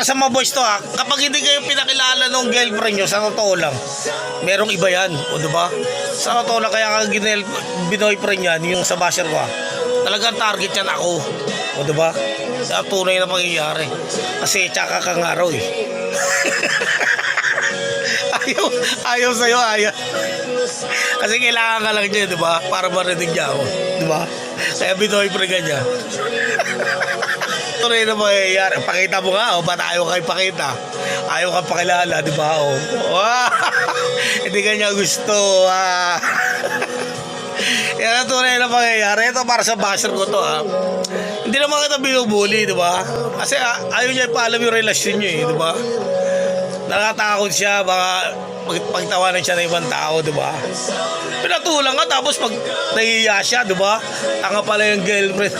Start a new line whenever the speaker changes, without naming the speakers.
para sa mga boys to ha, kapag hindi kayo pinakilala ng girlfriend nyo, sa totoo lang, merong iba yan, o diba? Sa totoo lang, kaya ka binoyfriend yan, yung sa basher ko ha, talagang target yan ako, o diba? Sa tunay na pangyayari, kasi tsaka kang araw eh. ayaw sa'yo, ayaw. Kasi kailangan ka lang niya, diba? Para marinig niya ako, diba? Kaya binoyfriend ka niya. Tunay na mangyayari. Pakita mo nga, ba't ayaw kayo pakita? Ayaw ka pakilala, di ba? Hindi ka niya gusto. Yan ang tunay na mangyayari. Ito para sa basher ko to, ha. Hindi naman kita binubuli, di ba? Kasi ayaw niya ipaalam yung relasyon niyo, di ba? Nakatakot siya, baka pagtawanan siya ng ibang tao, di ba? Pinatulang ka, tapos pag nahihiya siya, di ba? Tanga pala yung girlfriend.